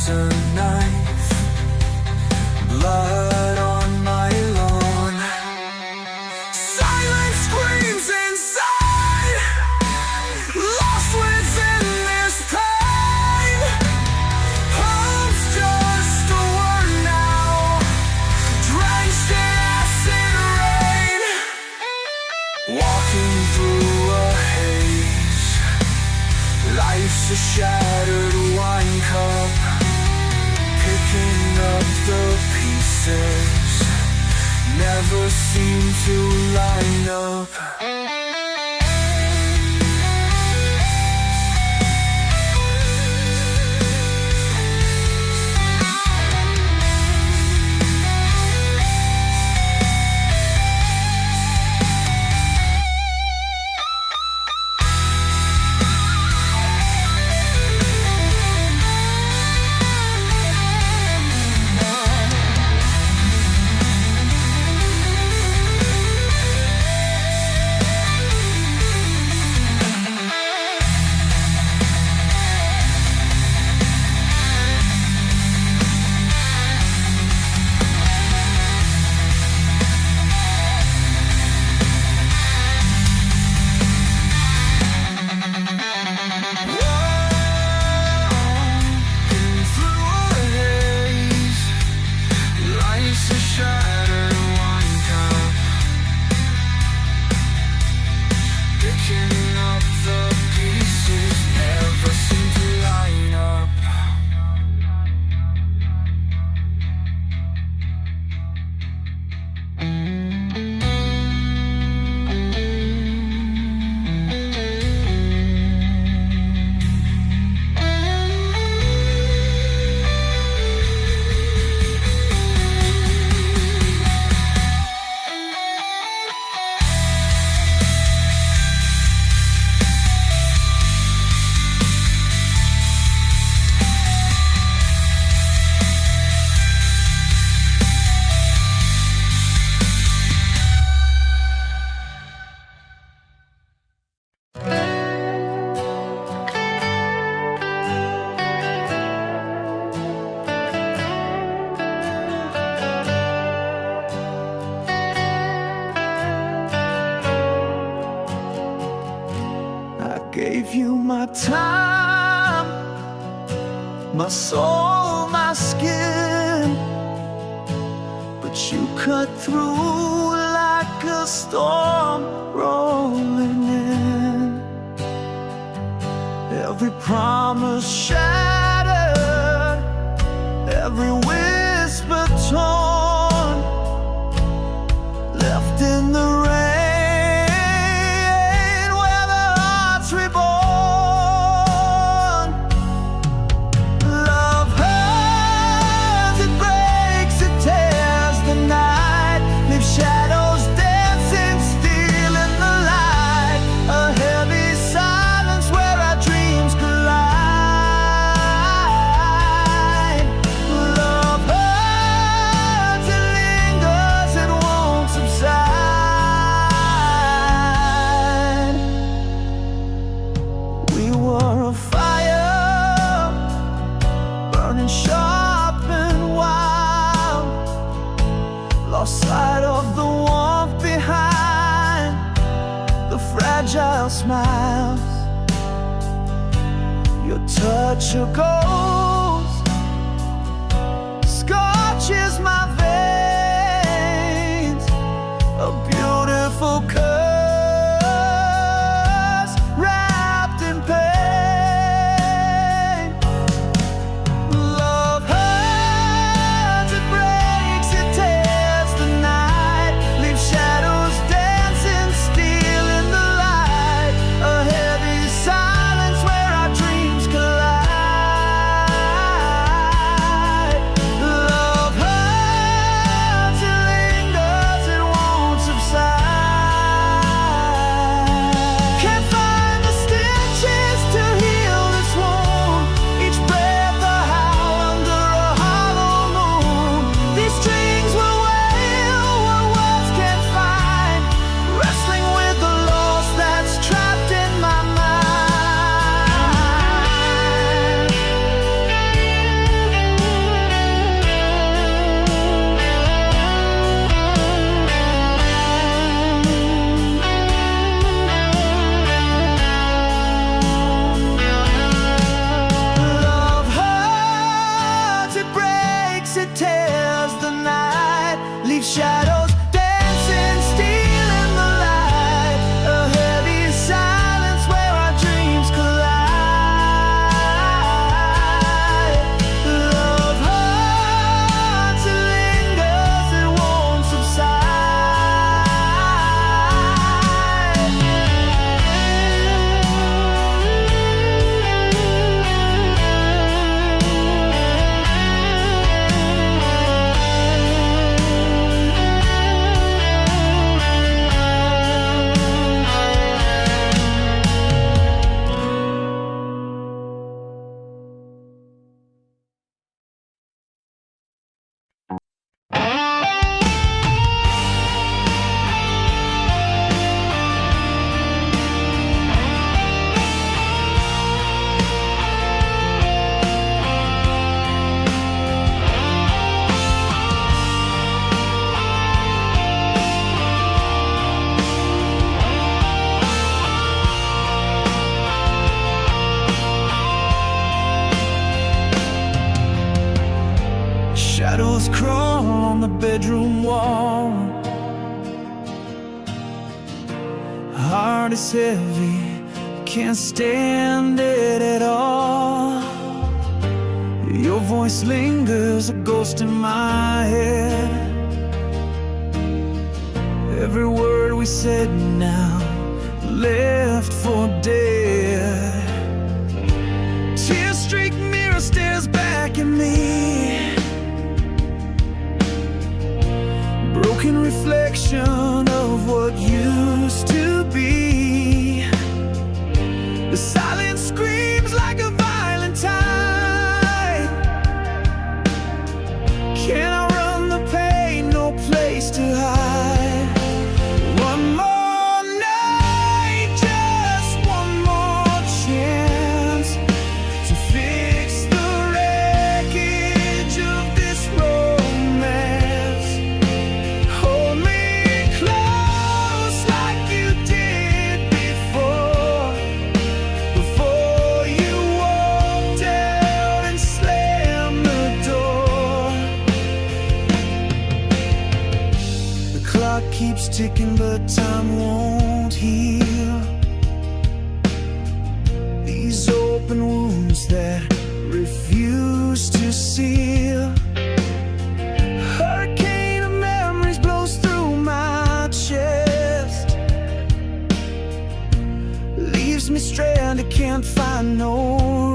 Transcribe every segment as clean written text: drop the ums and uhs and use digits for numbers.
a knife, blood on my lawn. Silence screams inside, lost within this pain. Hope's just a word now, drenched in acid rain. Walking through a haze, life's a shattered wine cup, picking up the pieces, never seem to line up. Gave you my time, my soul, my skin, but you cut through like a storm rolling in. Every promise shattered, every whisper torn, left in the rain. Lost sight of the warmth behind the fragile smiles. Your touch of ghost scorches my veins, a beautiful curse wrapped in pain. Love hurts, it breaks, it tears the night, leaves shadows dancing still in the light, a heavy silence where our dreams collide. the bedroom wall. Heart is heavy, can't stand it at all. Your voice lingers, a ghost in my head. Every word we said now left for dead. Tear-streaked mirror stares back at me, broken reflection of what used to be. The silence screams like a violent tide. Can I run the pain? No place to hide. One more night, just one more chance to fix the wreckage of this romance. Hold me close like you did before you walked out and slammed the door. The clock keeps ticking, but time won't heal these open wounds that refuse to seal. Hurricane of memories blows through my chest, leaves me stranded, can't find no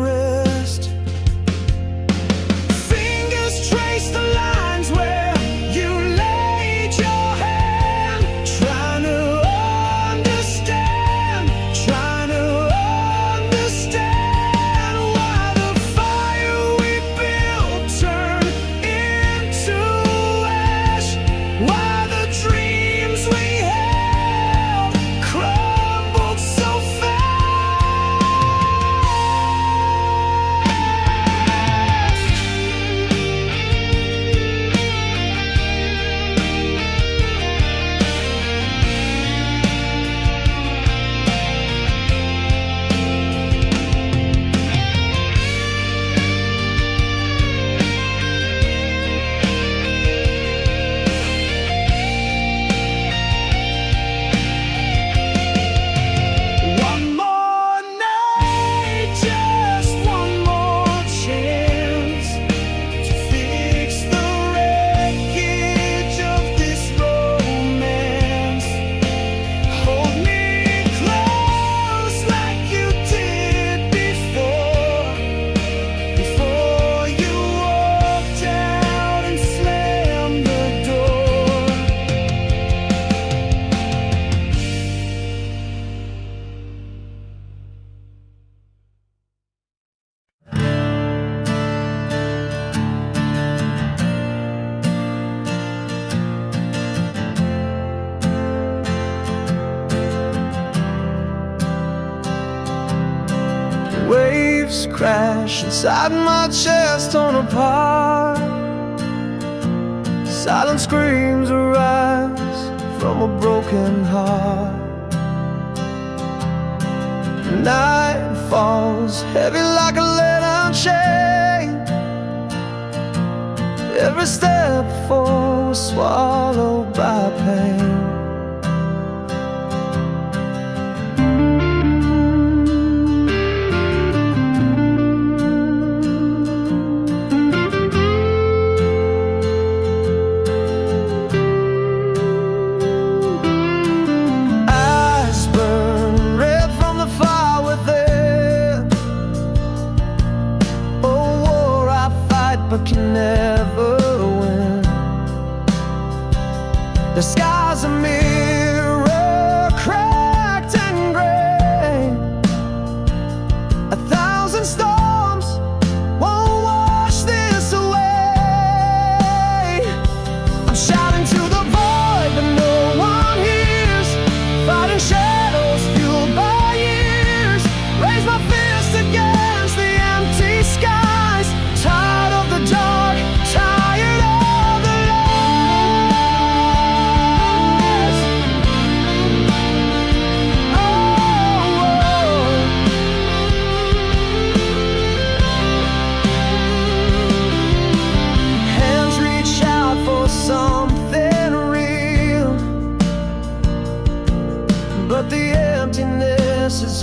rest. Fingers trace the lines where you laid your hand, trying to understand why the fire we built turned into ash, why the dreams we held crumbled so One more night, just one more chance to fix the wreckage of this romance. Hold me close like you did before you walked out and slammed the door. Waves crash inside my chest, torn apart. Silent screams arise from a broken heart. Night falls heavy like a lead chain. Every step forward swallowed by pain. Eyes burn red from the fire within. A war I fight but can never win. The sky's a mirror, cracked and gray. 1,000 storms won't wash this away. I'm shouting to the void, but no one hears. Fighting shadows fueled by years. Raise my fist against the empty skies. Tired of the dark, tired of the light.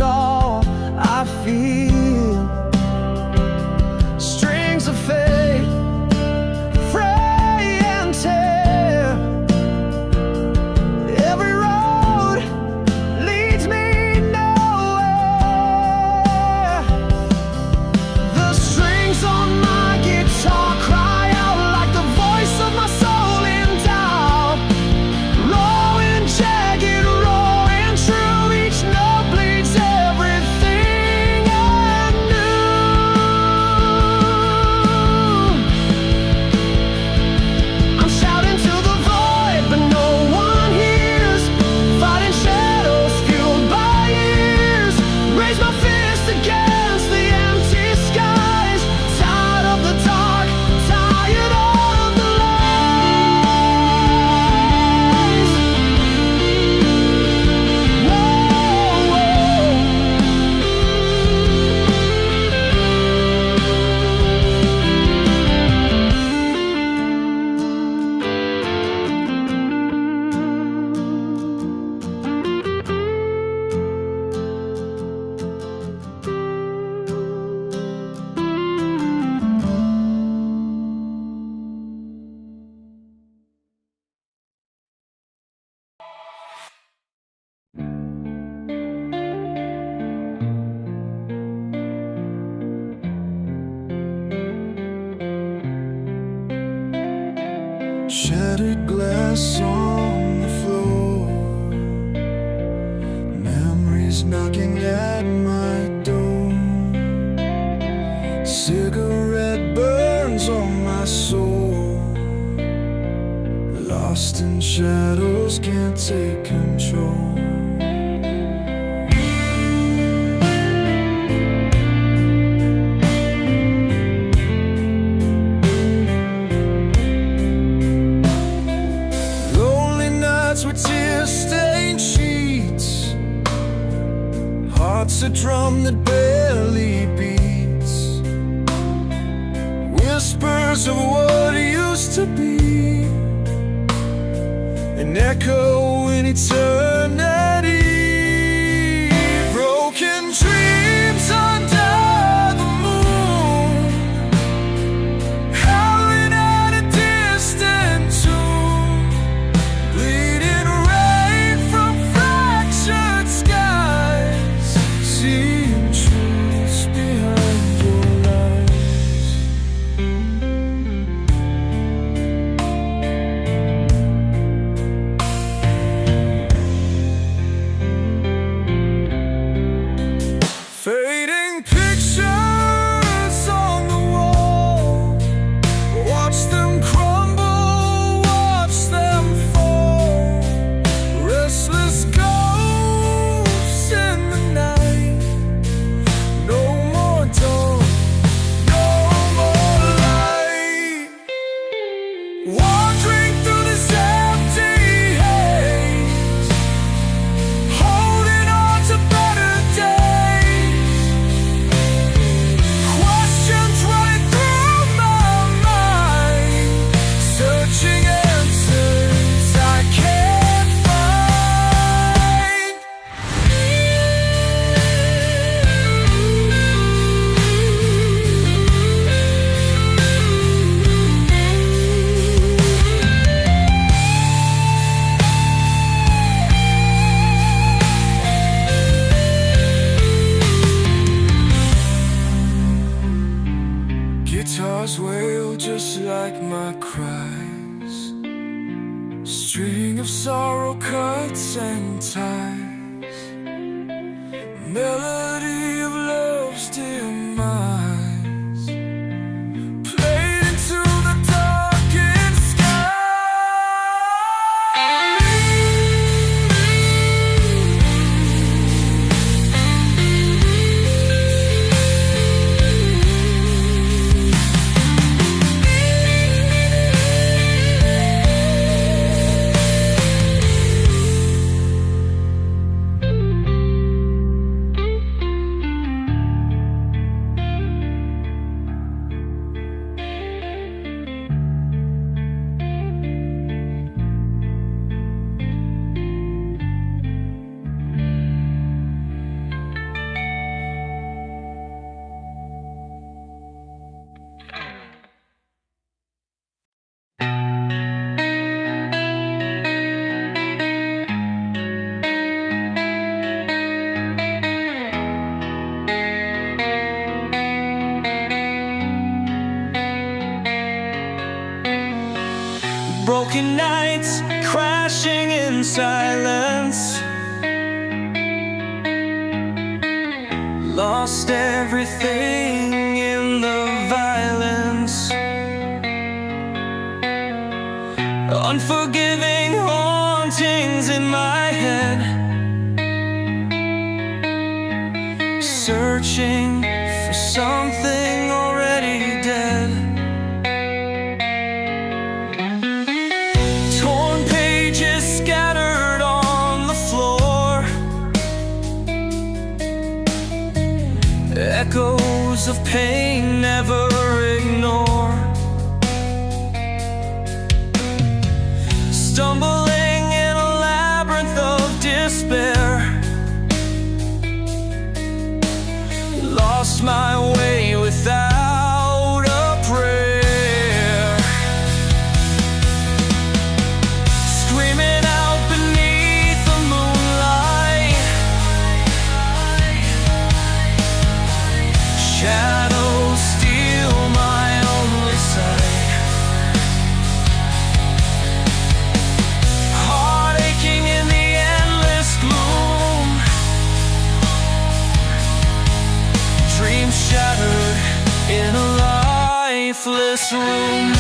all I feel. Strings of fate fray and tear. Every road leads me nowhere. The strings on my guitar cry out like the voice of my soul in doubt. Raw and jagged, raw and true, each note bleeds everything I knew. I'm shouting to the void, but no one hears. Fighting shadows fueled by years. Raise my fist against the empty skies. Tired of the dark, tired of the lies. Shattered glass on the floor, memories knocking at my door. Cigarette burns on my soul. Lost in shadows, can't take control. With tear-stained sheets, hearts a drum that barely beats, whispers of what used to be, an echo in eternity. Broken dreams under the moon, howling at a distant tune, bleeding rain from fractured skies, seeing truths behind your lies. Fading pictures on the wall, watch them crumble, watch them fall. Restless ghosts in the night, no more dawn, no more light. Wandering through this empty haze, holding on to better days. Questions running through my mind, searching answers I can't find. Guitars wail just like my cries, string of sorrow cuts and ties, melody of love's demise, played into the darkened sky. Broken nights crashing in silence. Lost everything in the violence. Unforgiving hauntings in my head. Searching for something already dead. Torn pages scattered on the floor. Echoes of pain never ignore. Stumbling in a labyrinth of despair. Lost my way without a prayer. Screaming out beneath the moonlight. Shadows steal my only sight. Heart aching in the endless gloom. Dreams shattered in a lifeless room.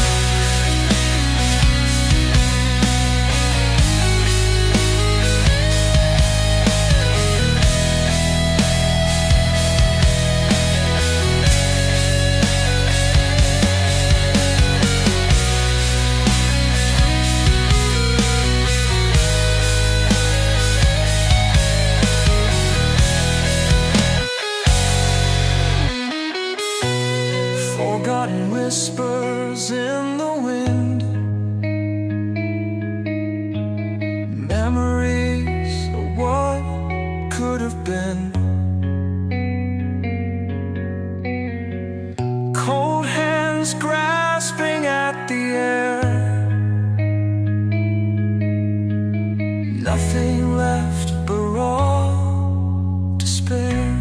Forgotten whispers in the wind. Memories of what could have been. Cold hands grasping at the air. Nothing left but raw despair.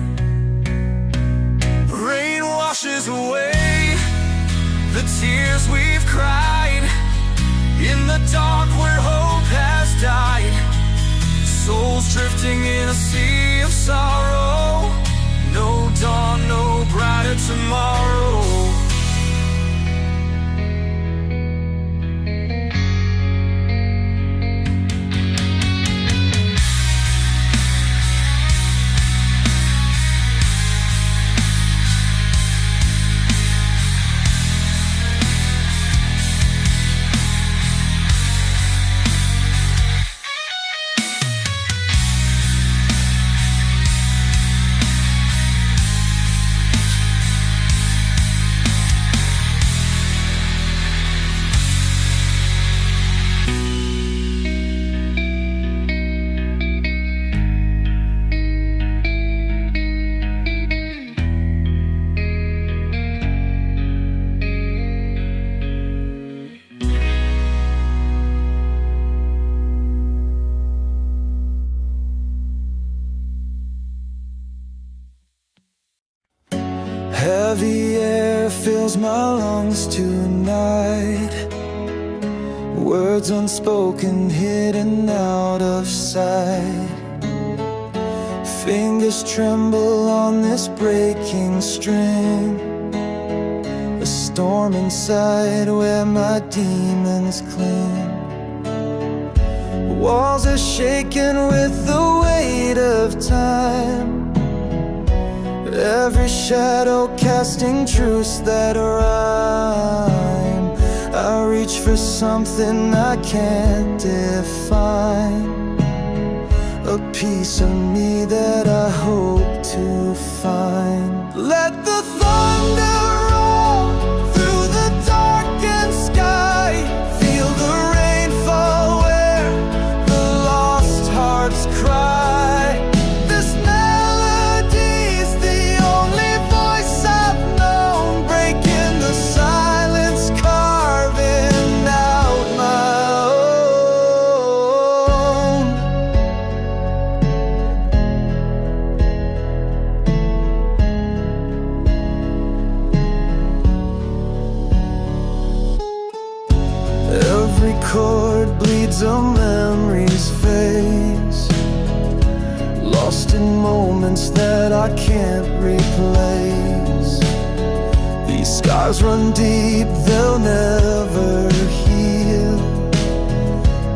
Rain washes away the tears we've cried in the dark where hope has died. Souls drifting in a sea of sorrow. No dawn, no brighter tomorrow. Heavy air fills my lungs tonight. Words unspoken, hidden out of sight. Fingers tremble on this breaking string. A storm inside where my demons cling. Walls are shaken with the weight of time. Every shadow casting truths that rhyme. I reach for something I can't define. A piece of me that I hope to find. Let the thunder roll through the darkened sky. Feel the rain fall where the lost hearts cry. chord bleeds a memory's face, lost in moments that I can't replace. These scars run deep, they'll never heal,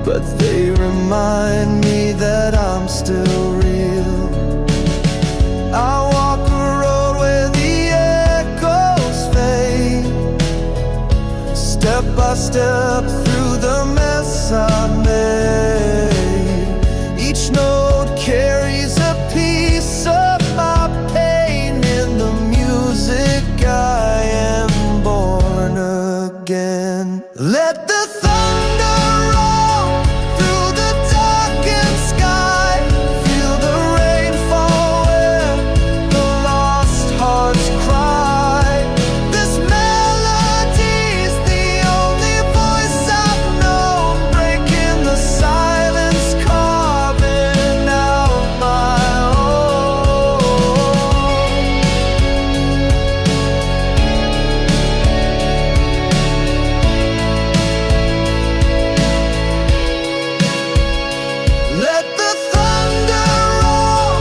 but they remind me that I'm still real. I walk a road where the echoes fade, step by step through the mess I made. Each note carries a piece of my pain. In the music I am born again. Let the thunder roll through the darkened sky, feel the rain fall where the lost hearts cry. This melody's the only voice I've known, breaking the silence, carving out my own. Let the thunder roll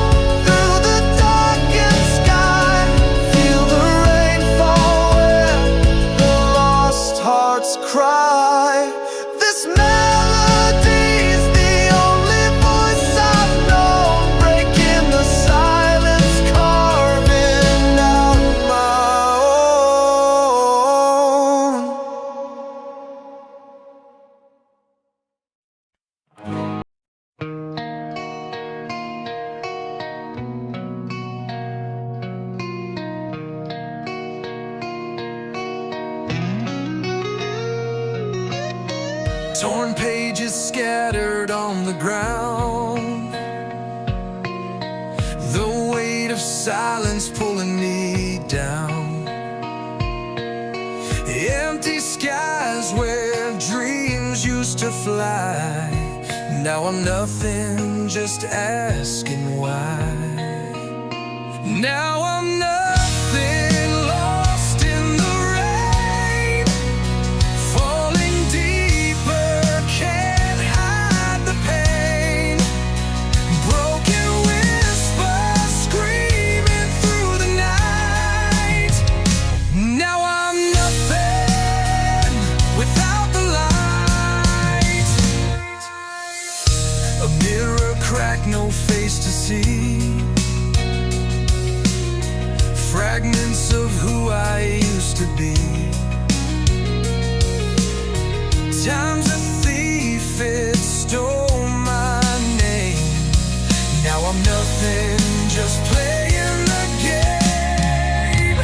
through the darkened sky, feel the rain fall where the lost hearts cry. This melody's the only voice I've known, breaking the silence, carving out my own. Torn pages scattered on the ground, the weight of silence pulling me down. Empty skies where dreams used to fly. Now I'm nothing, just asking why. Now I'm nothing, lost in the rain, falling deeper, can't hide the pain. Broken whispers screaming through the night. Now I'm nothing without the light. A mirror cracked, no face to see. Fragments of who I used to be. Time's a thief, it stole my name. Now I'm nothing, just playing the game.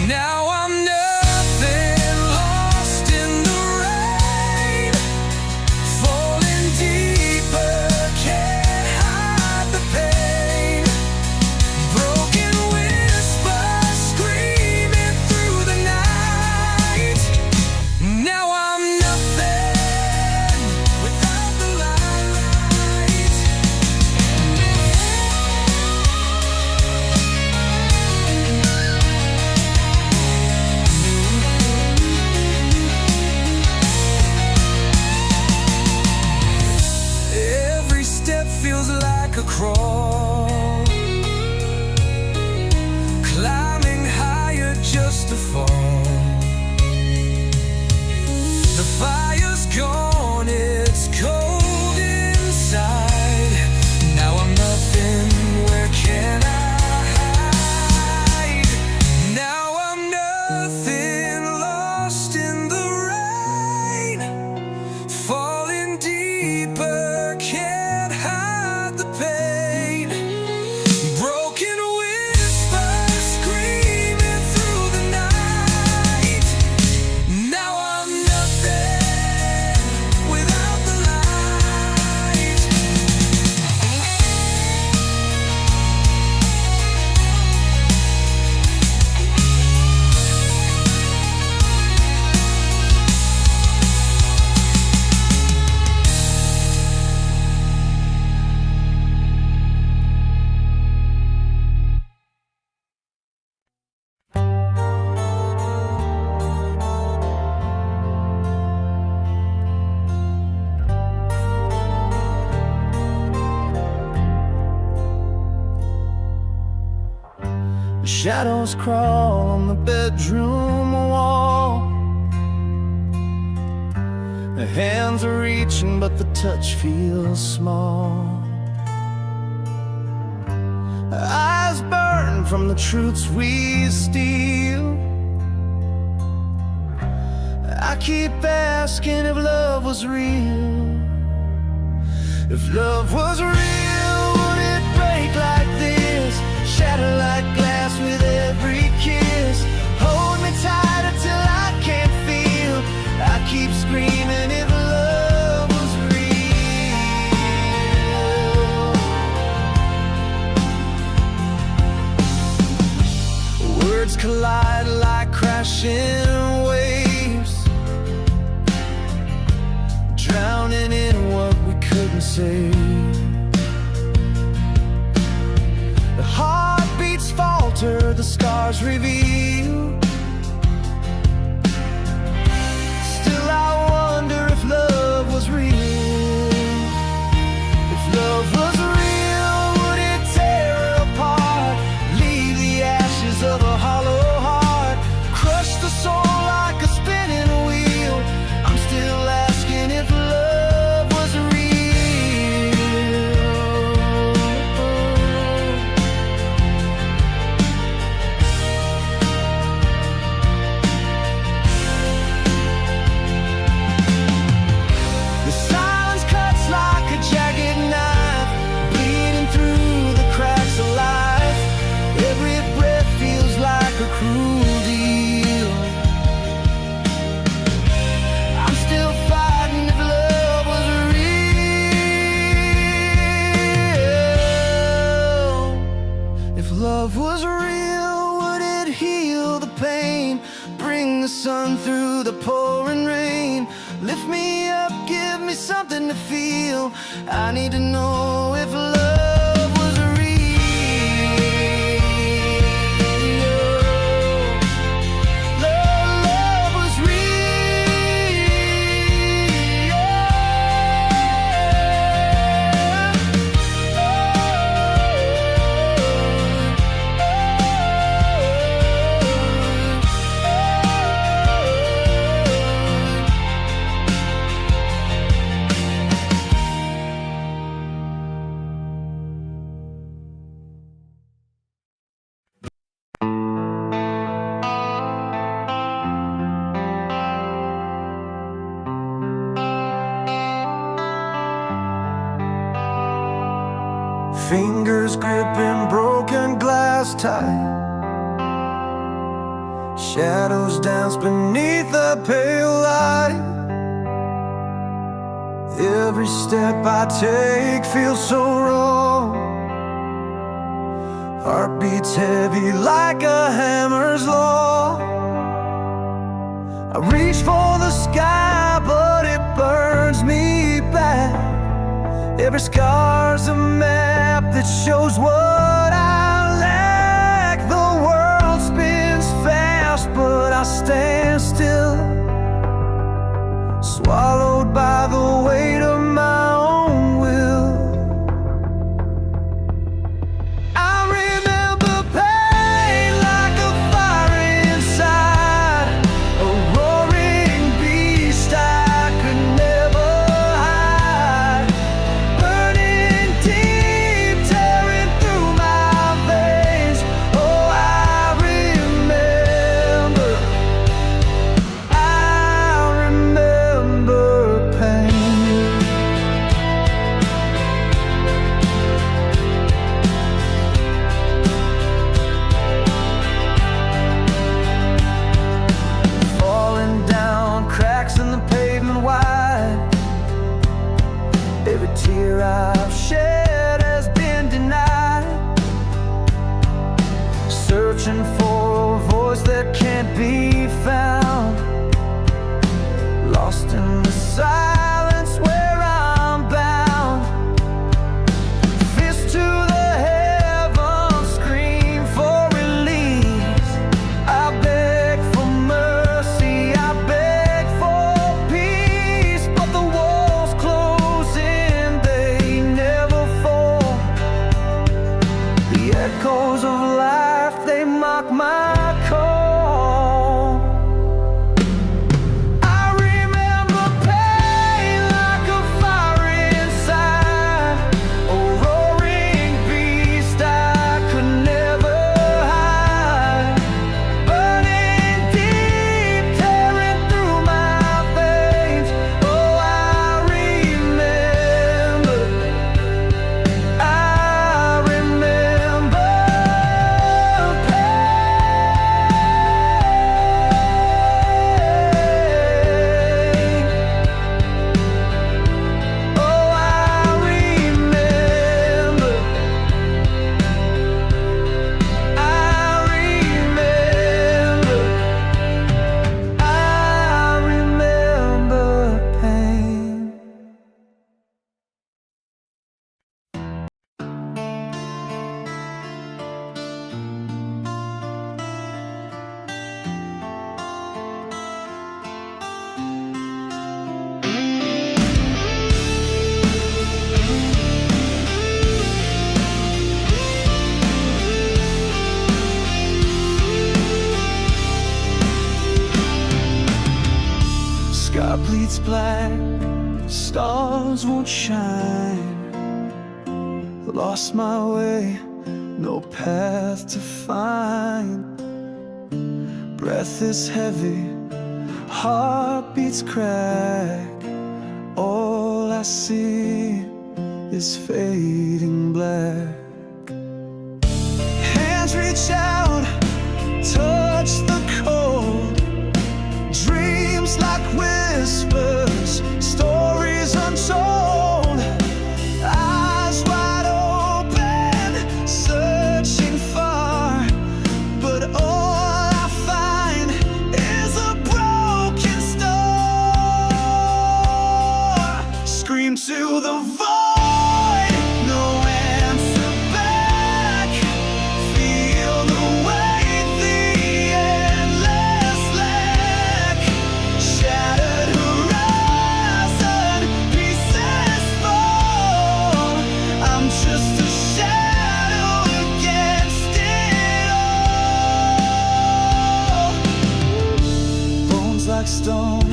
Now I'm nothing, lost in the rain, falling deeper, can't hide the pain. Broken whispers screaming through the night. Now I'm nothing. Shadows crawl on the bedroom wall. The hands are reaching, but the touch feels small. Eyes burn from the truths we steal. I keep asking if love was real. If love was real, would it break like this? Shatter like glass with every kiss. Hold me tighter till I can't feel. I keep screaming if love was real. Words collide like crashing waves, drowning in what we couldn't say. The heartbeats falter, the scars reveal. Still I wonder if love was real. If love was real, would it tear apart? Leave the ashes of a hollow heart, crush the soul like a spinning wheel. I'm still asking if love was real. The silence cuts like a jagged knife, bleeding through the cracks of life. Every breath feels like a cruel deal. I'm still fighting if love was real. If love was real, would it heal the pain? Bring the sun through the pouring rain. Lift me up, give me something to feel. I need to know if love was real. Love was fingers gripping broken glass tight. Shadows dance beneath the pale light. Every step I take feels so wrong. Heart beats heavy like a hammer's law. I reach for the sky, but it burns me back. Every scar's a map that shows what I lack. The world spins fast, but I stand still, swallowed by the weight of my own will. I remember pain like a fire inside, a roaring beast I could never hide, burning deep, tearing through my veins. Oh, I remember pain. Falling down, cracks in the pavement wide. Every tear I've shed has been denied. Searching for a voice that can't be found, lost in the silence where I'm bound. Fist to the heavens, scream for release. I beg for mercy, I beg for peace, but the walls close in, they never fall. The echoes of life, they might beats black, stars won't shine. Lost my way, no path to find. Breath is heavy, heart beats crack. All I see is fading black. Hands reach out, touch the cold. Dreams like whispers, stories untold. Eyes wide open, searching far, but all I find is a broken star. Scream to the void, no answer back. Feel the weight, the endless lack. Shattered horizon, pieces fall. I'm just a shadow against it all. Bones like stone,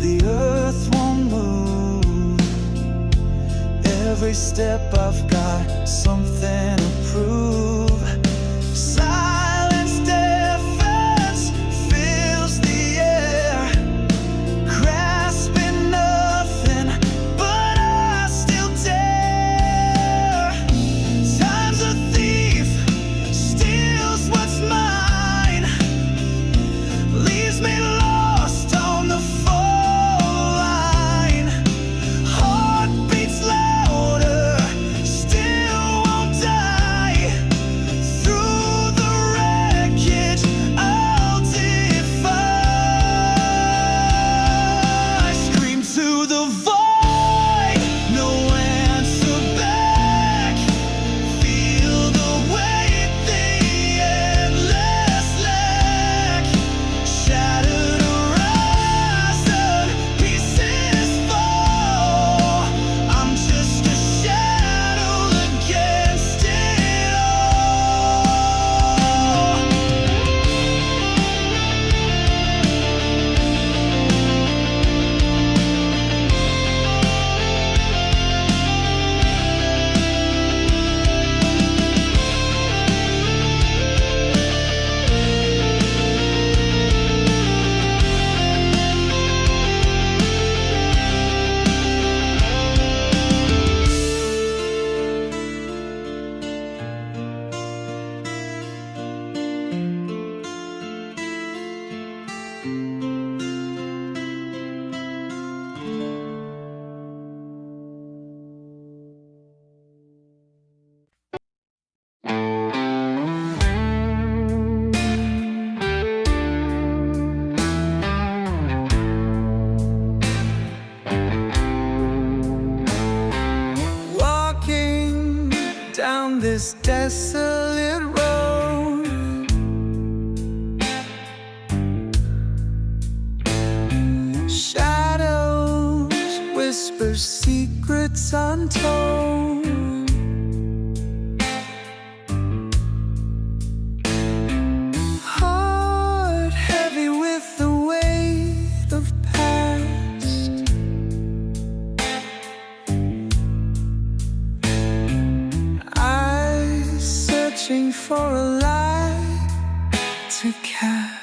the earth won't move. Every step I've got something to prove. Silence deafens, fills the air. Grasping nothing, but I still dare. Time's a thief, steals what's mine. Leaves me lost on the fall line. Heart beats louder, still won't die. Through the wreckage, I'll defy. Scream to the void, no answer back. Feel the weight, the endless lack. Shattered horizon, pieces fall. I'm just a shadow against it all. Walking down this desolate road, shadows whisper secrets untold. Heart heavy with the weight of past. Eyes searching for a light to cast.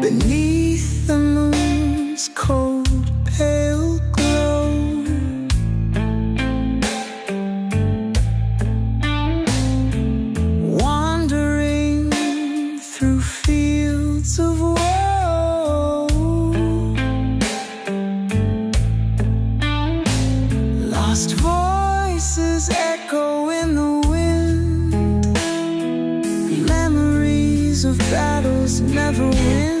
Beneath the moon's cold, pale glow, wandering through fields of woe. Lost voices echo in the wind, memories of battles never win.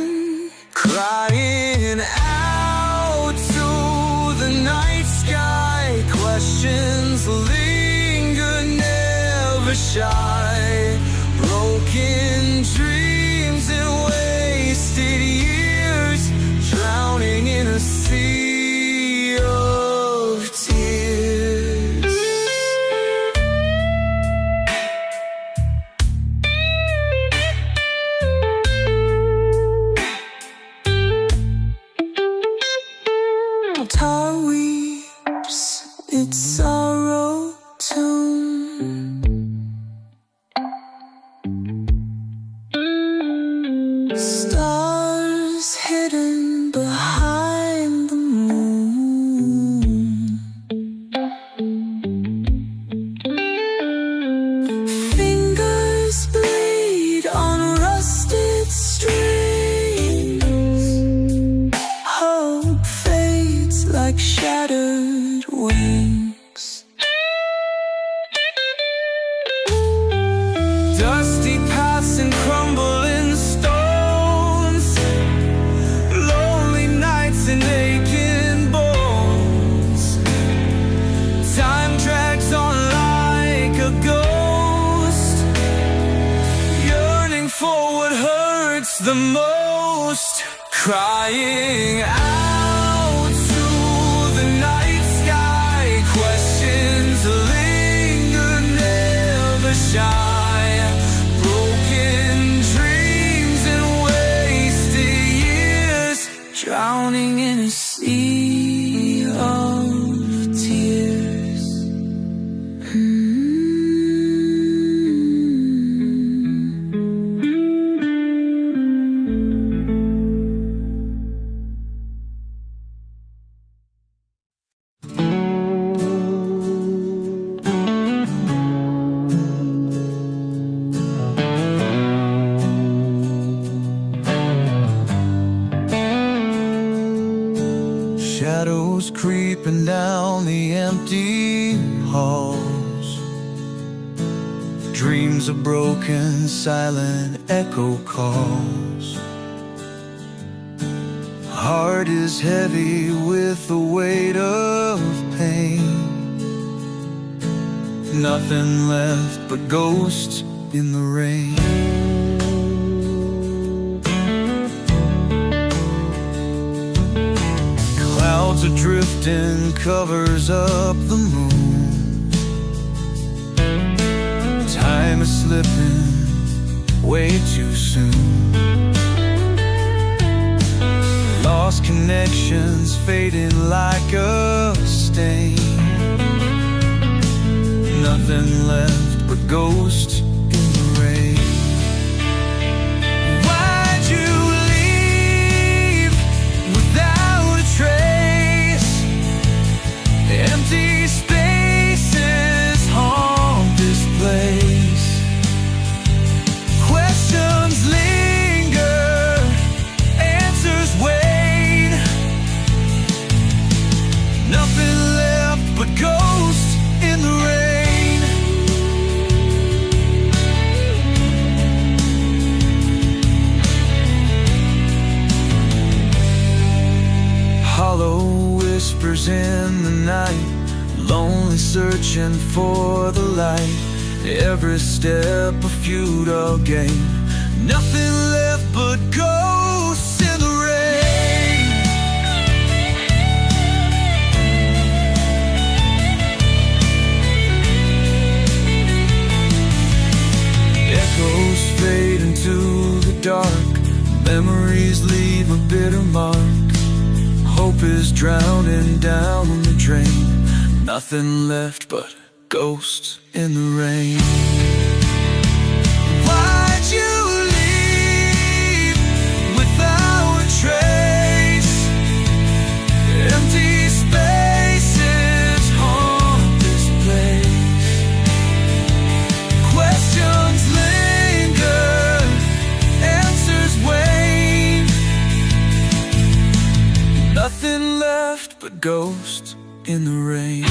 Crying out to the night sky, questions linger, never shy. Broken dreams and wasted years, drowning in a sea Guitar weeps its sorrow tune. Stars hidden behind the moon. Fingers bleed on rusted strings. Hope fades like shattered wings. Dusty paths and crumbling stones. Lonely nights and aching bones. Time drags on like a ghost, yearning for what hurts the most. Crying out to the night sky. Questions linger, never shy. Broken dreams and wasted years, drowning in a sea of tears. Shadows creeping down the empty halls. Dreams of broken, silent echo calls. Heart is heavy with the weight of pain. Nothing left but ghosts in the rain. Clouds are drifting, covers up the moon. Time is slipping way too soon. Lost connections fading like a stain. Nothing left but ghosts in the rain. Why'd you leave without a trace? Empty spaces haunt this place. Questions linger, answers wait. Nothing left but ghosts in the rain. Hollow whispers in the night, lonely searching for the light. Every step a futile game. Nothing left but ghosts in the rain. Echoes fade into the dark. Memories leave a bitter mark. Hope is drowning down the drain. Nothing left but ghosts in the rain. Why'd you leave without a trace? Empty spaces haunt this place. Questions linger, answers wait. Nothing left but ghosts in the rain.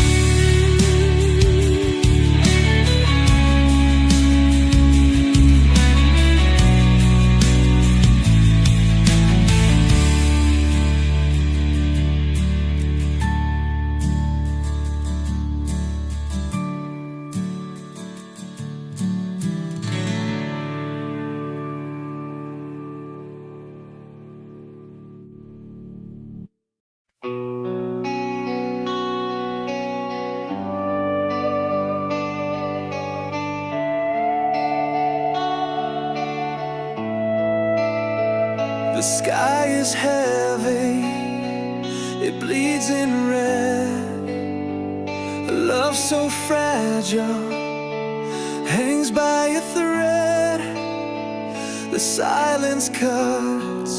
The sky is heavy, it bleeds in red. A love so fragile hangs by a thread. The silence cuts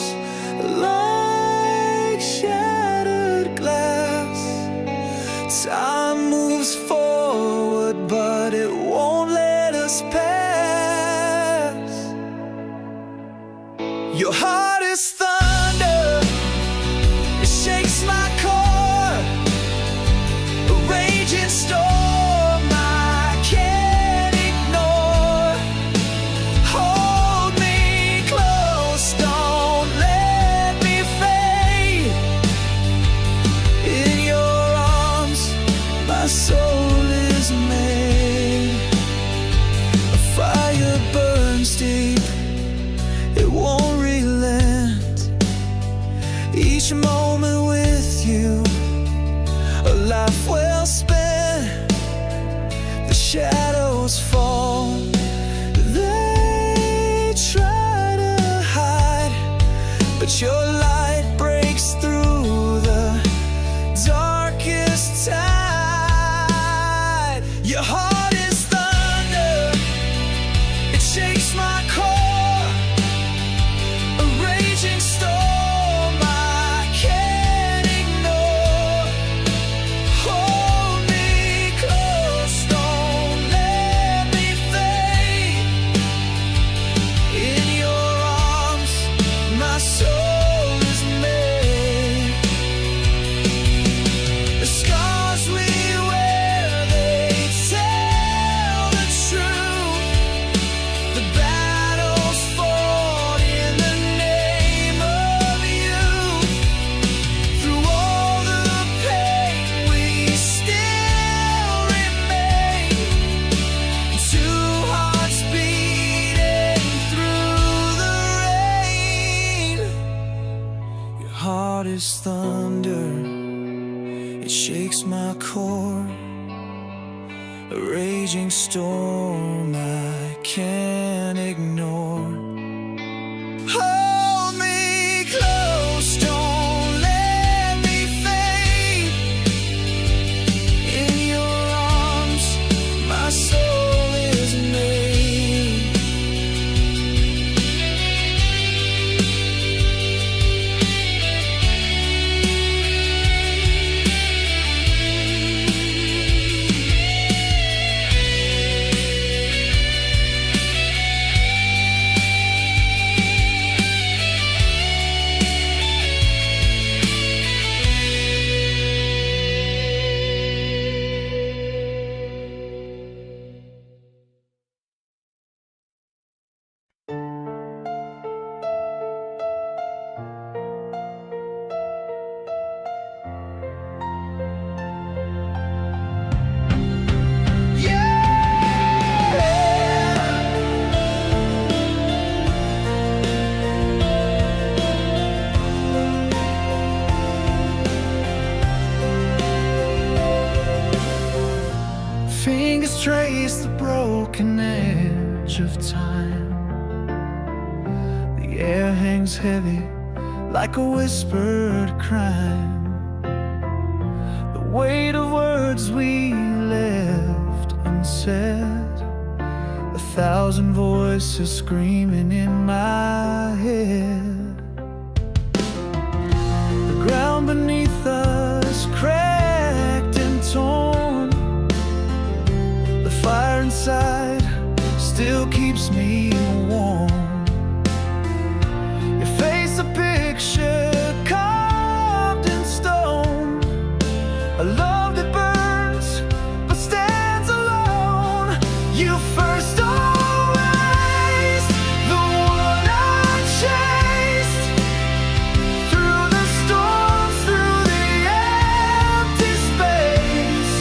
like shattered glass. Time moves forward, but it won't let us pass. Your heart is thunder, it shakes my core. A raging storm I can't ignore. Hold me close, don't let me fade. In your arms, my soul is made. A fire burns deep, it won't relent. Each moment with you, a life well spent. The shadows fall, they try to hide, but your light breaks through the darkest tide. Your heart is thunder, it shakes my core. A raging storm I can't ignore. Hold me close, don't let me fade. In your arms, my soul is made. The scars we wear, they tell the truth. The battles fought in the name of youth. Through all the pain, we still remain. Two hearts beating through the rain. Your heart is thunder, it shakes my core. A raging storm I can't ignore. Hold me close, don't let me fade. In your arms, my soul is made. Fingers trace the broken edge of time. The air hangs heavy like a whispered crime. The weight of words we left unsaid. 1,000 voices screaming in my head. The ground beneath us cracked and torn. The fire inside still keeps me warm. Your face a picture carved in stone. A love that burns but stands alone. You first always the one I chased. Through the storms, through the empty space.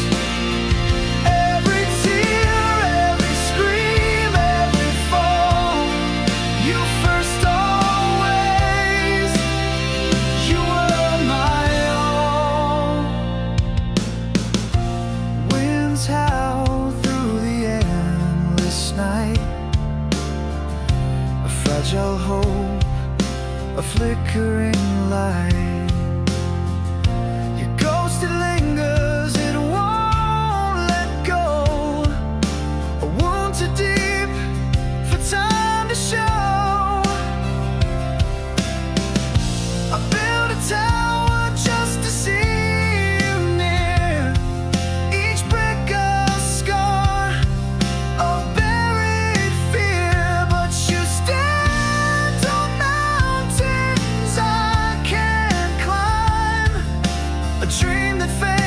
Every tear, every scream, every fall. dream that fades.